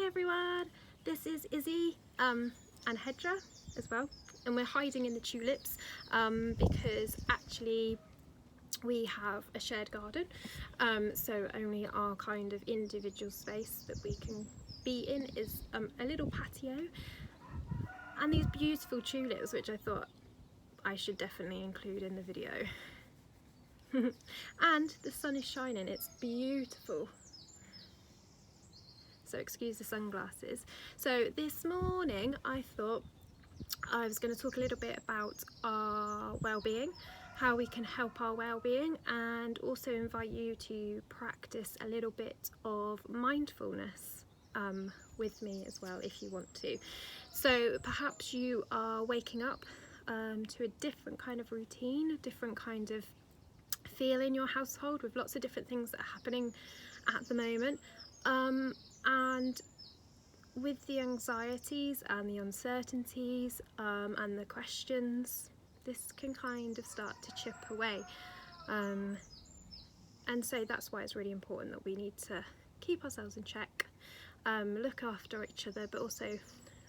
Hi everyone, this is Izzy and Hedra as well, and we're hiding in the tulips because actually we have a shared garden, so only our kind of individual space that we can be in is a little patio, and these beautiful tulips which I thought I should definitely include in the video. And the sun is shining, it's beautiful. So excuse the sunglasses. So this morning I thought I was going to talk a little bit about our well-being, how we can help our well-being, and also invite you to practice a little bit of mindfulness with me as well if you want to. So perhaps you are waking up to a different kind of routine, a different kind of feel in your household with lots of different things that are happening at the moment. And with the anxieties and the uncertainties and the questions, this can kind of start to chip away. And so that's why it's really important that we need to keep ourselves in check, look after each other, but also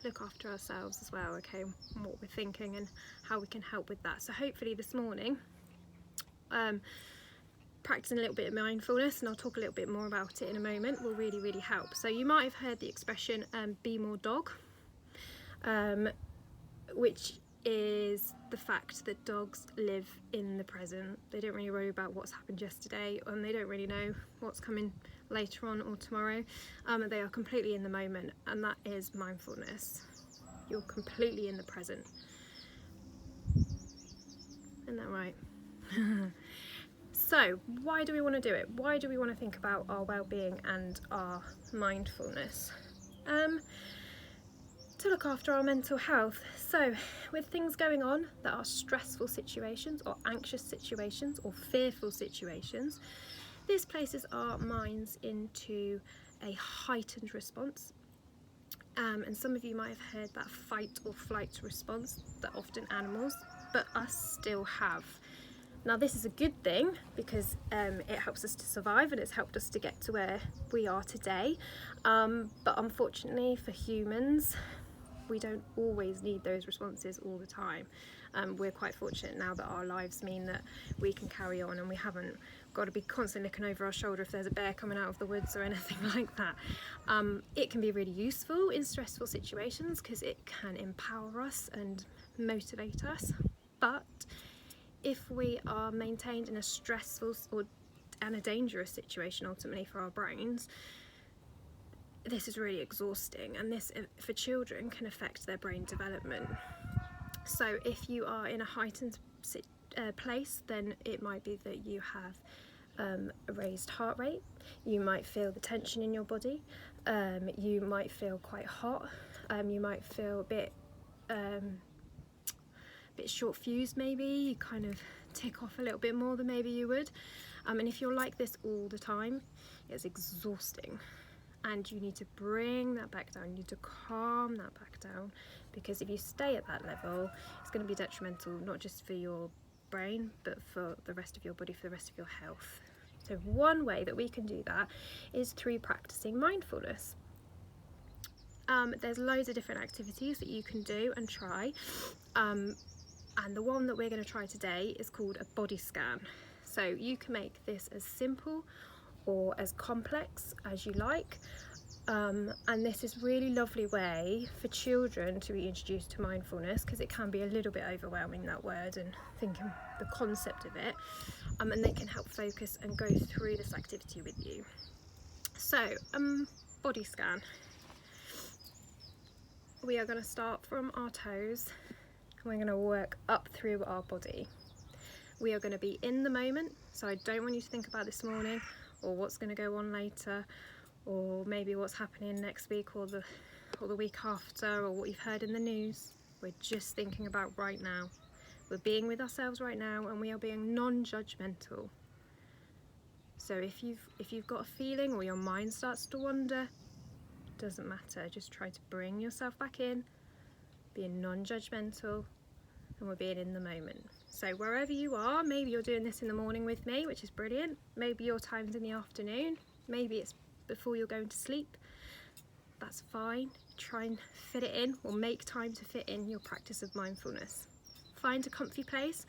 look after ourselves as well, okay, and what we're thinking and how we can help with that. So hopefully this morning, practicing a little bit of mindfulness, and I'll talk a little bit more about it in a moment, will really help. So you might have heard the expression be more dog, which is the fact that dogs live in the present. They don't really worry about what's happened yesterday, and they don't really know what's coming later on or tomorrow. They are completely in the moment, and that is mindfulness. You're completely in the present. Isn't that right? So why do we want to do it? Why do we want to think about our well-being and our mindfulness? To look after our mental health. So with things going on that are stressful situations or anxious situations or fearful situations, this places our minds into a heightened response. And some of you might have heard that fight or flight response that often animals, but us, still have. Now this is a good thing because it helps us to survive, and it's helped us to get to where we are today. But unfortunately for humans, we don't always need those responses all the time. We're quite fortunate now that our lives mean that we can carry on, and we haven't got to be constantly looking over our shoulder if there's a bear coming out of the woods or anything like that. It can be really useful in stressful situations because it can empower us and motivate us, but if we are maintained in a stressful and a dangerous situation ultimately for our brains, this is really exhausting, and this for children can affect their brain development. So if you are in a heightened place, then it might be that you have a raised heart rate, you might feel the tension in your body, you might feel quite hot, you might feel a bit short fused, maybe you kind of tick off a little bit more than maybe you would, and if you're like this all the time, it's exhausting, and you need to bring that back down, you need to calm that back down, because if you stay at that level, it's going to be detrimental not just for your brain but for the rest of your body, for the rest of your health. So one way that we can do that is through practicing mindfulness. There's loads of different activities that you can do and try. And the one that we're going to try today is called a body scan. So you can make this as simple or as complex as you like. And this is a really lovely way for children to be introduced to mindfulness, because it can be a little bit overwhelming, that word, and thinking the concept of it. And they can help focus and go through this activity with you. So, body scan. We are going to start from our toes. We're going to work up through our body. We are going to be in the moment, so I don't want you to think about this morning or what's going to go on later, or maybe what's happening next week or the week after, or what you've heard in the news. We're just thinking about right now. We're being with ourselves right now, and we are being non-judgmental. So if you've got a feeling or your mind starts to wander, doesn't matter, just try to bring yourself back in, being non-judgmental, and we're being in the moment. So wherever you are, maybe you're doing this in the morning with me, which is brilliant, maybe your time's in the afternoon, maybe it's before you're going to sleep, that's fine. Try and fit it in, or make time to fit in your practice of mindfulness. Find a comfy place.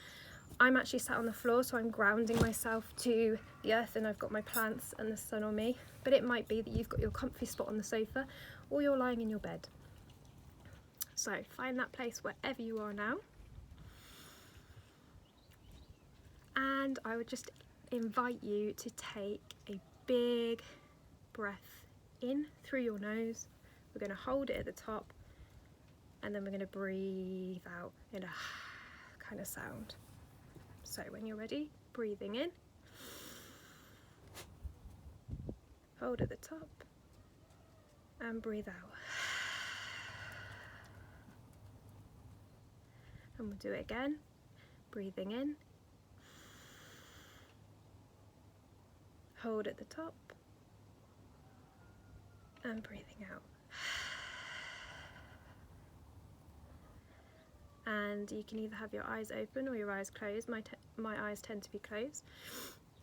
I'm actually sat on the floor, so I'm grounding myself to the earth, and I've got my plants and the sun on me. But it might be that you've got your comfy spot on the sofa, or you're lying in your bed. So find that place wherever you are now. And I would just invite you to take a big breath in through your nose. We're going to hold it at the top, and then we're going to breathe out in a kind of sound. So when you're ready, breathing in, hold at the top, and breathe out. And we'll do it again, breathing in, hold at the top, and breathing out. And you can either have your eyes open or your eyes closed. My eyes tend to be closed.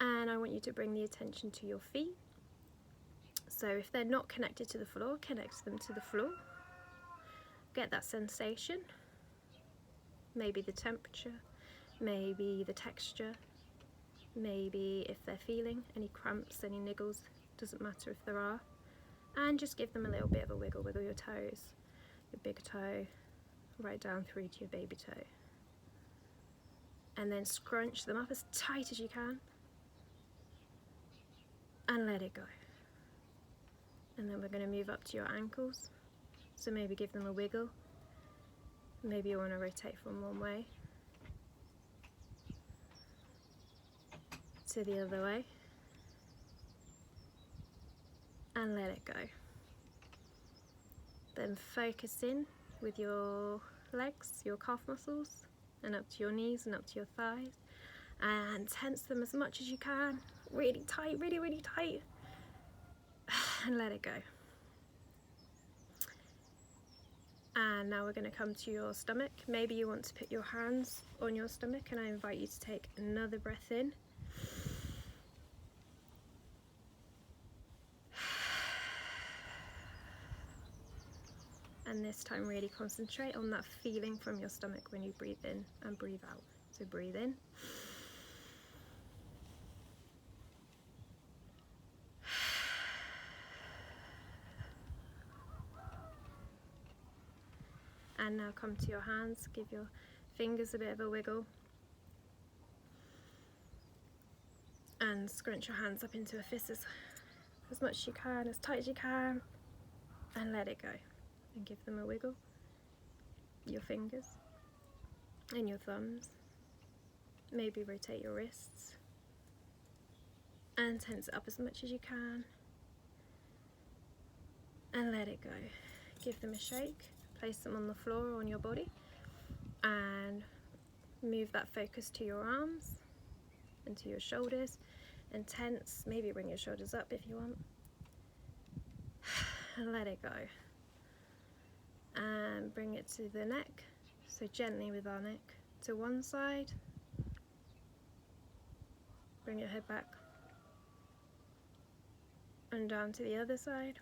And I want you to bring the attention to your feet. So if they're not connected to the floor, connect them to the floor. Get that sensation. Maybe the temperature, maybe the texture, maybe if they're feeling any cramps, any niggles, doesn't matter if there are. And just give them a little bit of a wiggle. Wiggle your toes, your big toe, right down through to your baby toe. And then scrunch them up as tight as you can. And let it go. And then we're going to move up to your ankles. So maybe give them a wiggle. Maybe you want to rotate from one way to the other way. And let it go. Then focus in with your legs, your calf muscles, and up to your knees and up to your thighs. And tense them as much as you can. Really tight, really, really tight. And let it go. And now we're going to come to your stomach. Maybe you want to put your hands on your stomach, and I invite you to take another breath in. And this time really concentrate on that feeling from your stomach when you breathe in and breathe out. So breathe in. And now come to your hands, give your fingers a bit of a wiggle. And scrunch your hands up into a fist as much as you can, as tight as you can. And let it go. And give them a wiggle. Your fingers and your thumbs. Maybe rotate your wrists. And tense it up as much as you can. And let it go. Give them a shake. Place them on the floor or on your body, and move that focus to your arms and to your shoulders, and tense. Maybe bring your shoulders up if you want, and let it go. And bring it to the neck, so gently with our neck to one side. Bring your head back and down to the other side.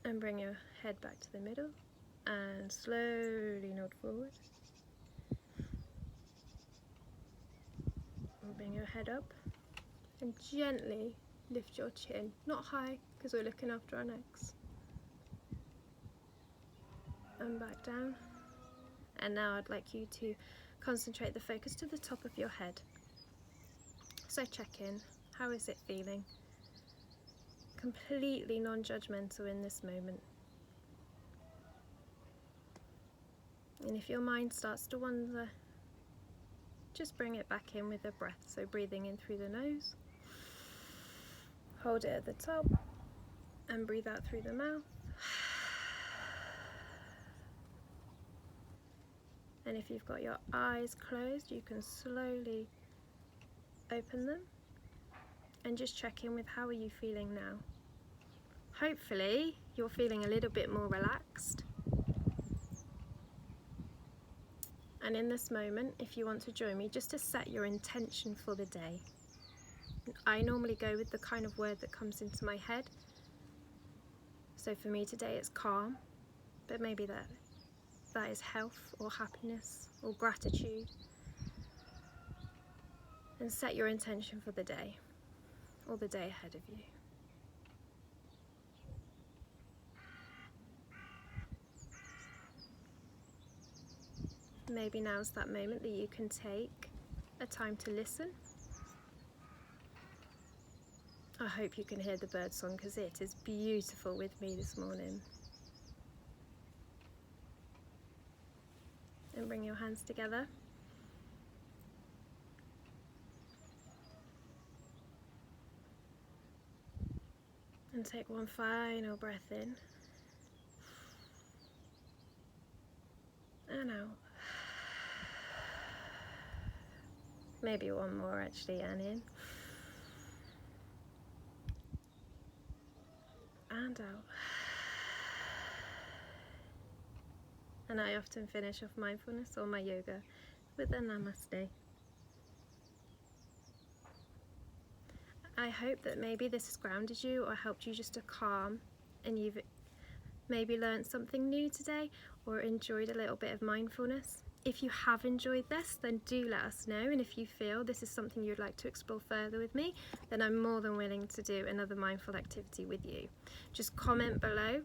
And bring your head back to the middle and slowly nod forward. And bring your head up and gently lift your chin, not high because we're looking after our necks. And back down. And now I'd like you to concentrate the focus to the top of your head. So check in, how is it feeling? Completely non-judgmental in this moment. And if your mind starts to wander, just bring it back in with a breath. So breathing in through the nose, hold it at the top, and breathe out through the mouth. And if you've got your eyes closed, you can slowly open them and just check in with how are you feeling now. Hopefully you're feeling a little bit more relaxed. And in this moment, if you want to join me, just to set your intention for the day. I normally go with the kind of word that comes into my head. So for me today it's calm, but maybe that is health or happiness or gratitude. And set your intention for the day or the day ahead of you. Maybe now's that moment that you can take a time to listen. I hope you can hear the birdsong because it is beautiful with me this morning. And bring your hands together. And take one final breath in. And out. Maybe one more actually, and in. And out. And I often finish off mindfulness or my yoga with a namaste. I hope that maybe this has grounded you or helped you just to calm, and you've maybe learned something new today or enjoyed a little bit of mindfulness. If you have enjoyed this, then do let us know, and if you feel this is something you'd like to explore further with me, then I'm more than willing to do another mindful activity with you. Just comment below,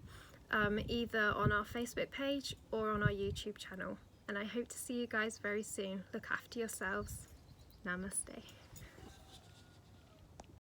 either on our Facebook page or on our YouTube channel, and I hope to see you guys very soon. Look after yourselves. Namaste.